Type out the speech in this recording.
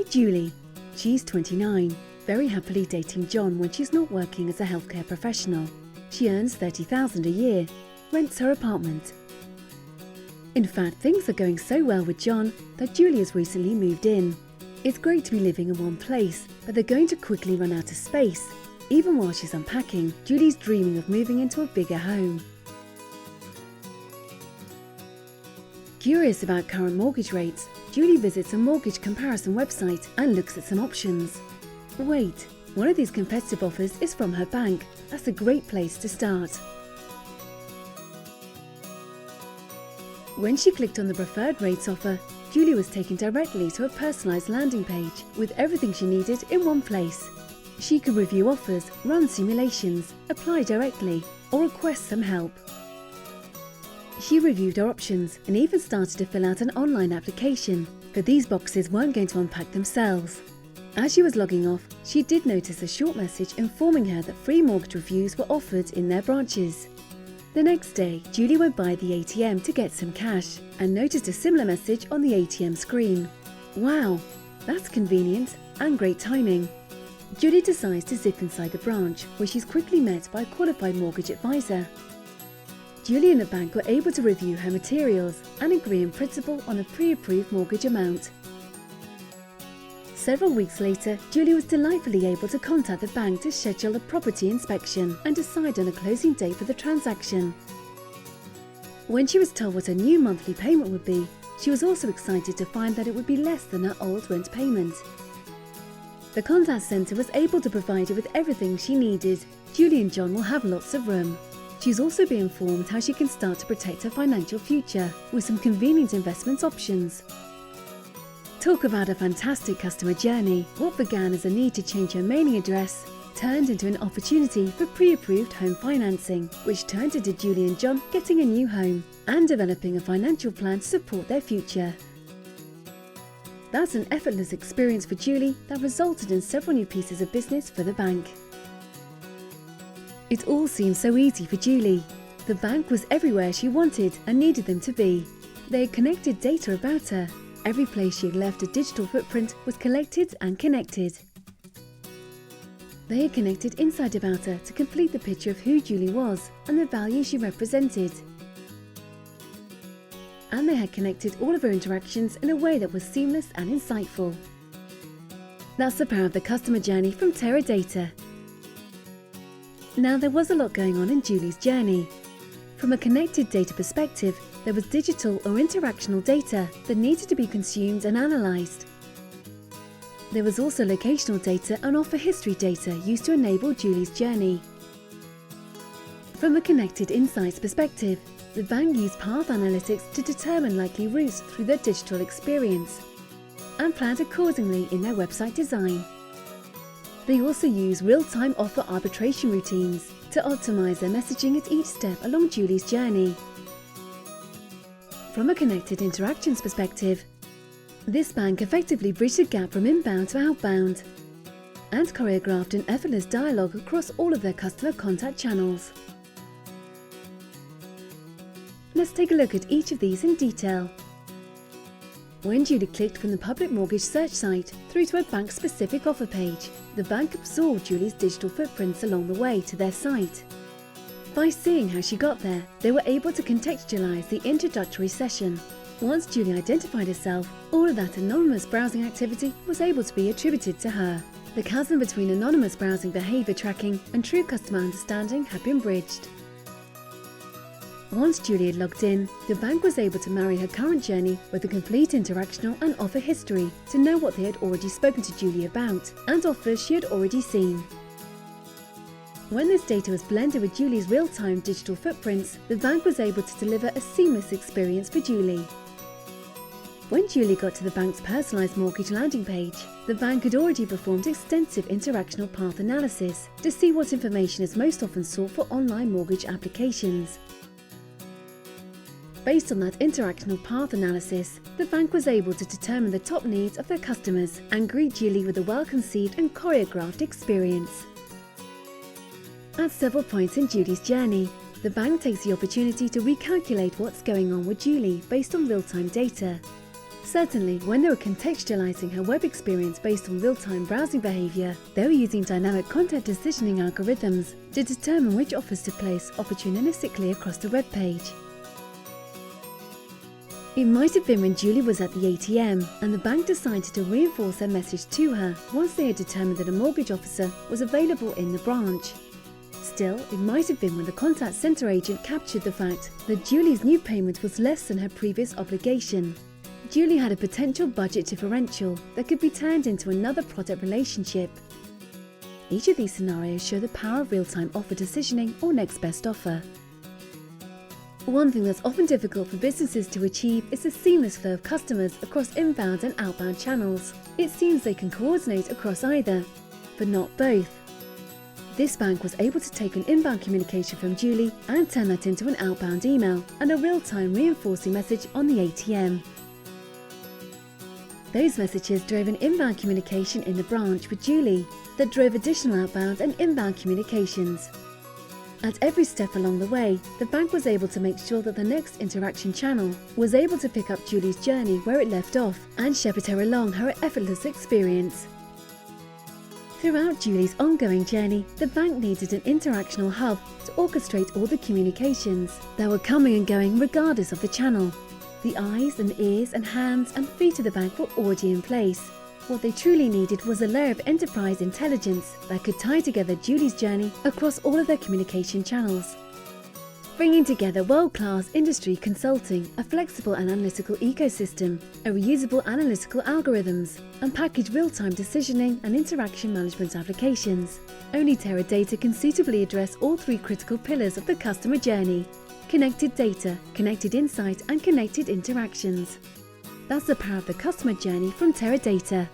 Meet Julie. She's 29, very happily dating John when she's not working as a healthcare professional. She earns $30,000 a year, rents her apartment. In fact, things are going so well with John that Julie has recently moved in. It's great to be living in one place, but they're going to quickly run out of space. Even while she's unpacking, Julie's dreaming of moving into a bigger home. Curious about current mortgage rates, Julie visits a mortgage comparison website and looks at some options. Wait, one of these competitive offers is from her bank. That's a great place to start. When she clicked on the preferred rates offer, Julie was taken directly to a personalised landing page with everything she needed in one place. She could review offers, run simulations, apply directly, or request some help. She reviewed her options and even started to fill out an online application, but these boxes weren't going to unpack themselves. As she was logging off, she did notice a short message informing her that free mortgage reviews were offered in their branches. The next day, Julie went by the ATM to get some cash and noticed a similar message on the ATM screen. Wow, that's convenient and great timing. Julie decides to zip inside the branch, where she's quickly met by a qualified mortgage advisor. Julie and the bank were able to review her materials and agree in principle on a pre-approved mortgage amount. Several weeks later, Julie was delightfully able to contact the bank to schedule a property inspection and decide on a closing date for the transaction. When she was told what her new monthly payment would be, she was also excited to find that it would be less than her old rent payment. The contact centre was able to provide her with everything she needed. Julie and John will have lots of room. She's also been informed how she can start to protect her financial future with some convenient investment options. Talk about a fantastic customer journey. What began as a need to change her mailing address turned into an opportunity for pre-approved home financing, which turned into Julie and John getting a new home and developing a financial plan to support their future. That's an effortless experience for Julie that resulted in several new pieces of business for the bank. It all seemed so easy for Julie. The bank was everywhere she wanted and needed them to be. They had connected data about her. Every place she had left a digital footprint was collected and connected. They had connected insight about her to complete the picture of who Julie was and the value she represented. And they had connected all of her interactions in a way that was seamless and insightful. That's the power of the customer journey from Teradata. Now, there was a lot going on in Julie's journey. From a connected data perspective, there was digital or interactional data that needed to be consumed and analysed. There was also locational data and offer history data used to enable Julie's journey. From a connected insights perspective, the bank used path analytics to determine likely routes through their digital experience and planned accordingly in their website design. They also use real-time offer arbitration routines to optimize their messaging at each step along Julie's journey. From a connected interactions perspective, this bank effectively bridged the gap from inbound to outbound and choreographed an effortless dialogue across all of their customer contact channels. Let's take a look at each of these in detail. When Julie clicked from the public mortgage search site through to a bank-specific offer page, the bank absorbed Julie's digital footprints along the way to their site. By seeing how she got there, they were able to contextualize the introductory session. Once Julie identified herself, all of that anonymous browsing activity was able to be attributed to her. The chasm between anonymous browsing behavior tracking and true customer understanding had been bridged. Once Julie had logged in, the bank was able to marry her current journey with a complete interactional and offer history to know what they had already spoken to Julie about and offers she had already seen. When this data was blended with Julie's real-time digital footprints, the bank was able to deliver a seamless experience for Julie. When Julie got to the bank's personalised mortgage landing page, the bank had already performed extensive interactional path analysis to see what information is most often sought for online mortgage applications. Based on that interactional path analysis, the bank was able to determine the top needs of their customers and greet Julie with a well-conceived and choreographed experience. At several points in Julie's journey, the bank takes the opportunity to recalculate what's going on with Julie based on real-time data. Certainly, when they were contextualizing her web experience based on real-time browsing behavior, they were using dynamic content decisioning algorithms to determine which offers to place opportunistically across the web page. It might have been when Julie was at the ATM and the bank decided to reinforce their message to her once they had determined that a mortgage officer was available in the branch. Still, it might have been when the contact center agent captured the fact that Julie's new payment was less than her previous obligation. Julie had a potential budget differential that could be turned into another product relationship. Each of these scenarios show the power of real-time offer decisioning or next best offer. One thing that's often difficult for businesses to achieve is the seamless flow of customers across inbound and outbound channels. It seems they can coordinate across either, but not both. This bank was able to take an inbound communication from Julie and turn that into an outbound email and a real-time reinforcing message on the ATM. Those messages drove an inbound communication in the branch with Julie that drove additional outbound and inbound communications. At every step along the way, the bank was able to make sure that the next interaction channel was able to pick up Julie's journey where it left off and shepherd her along her effortless experience. Throughout Julie's ongoing journey, the bank needed an interactional hub to orchestrate all the communications that were coming and going regardless of the channel. The eyes and ears and hands and feet of the bank were already in place. What they truly needed was a layer of enterprise intelligence that could tie together Julie's journey across all of their communication channels. Bringing together world-class industry consulting, a flexible and analytical ecosystem, a reusable analytical algorithms, and packaged real-time decisioning and interaction management applications. Only Teradata can suitably address all three critical pillars of the customer journey: connected data, connected insight, and connected interactions. That's the power of the customer journey from Teradata.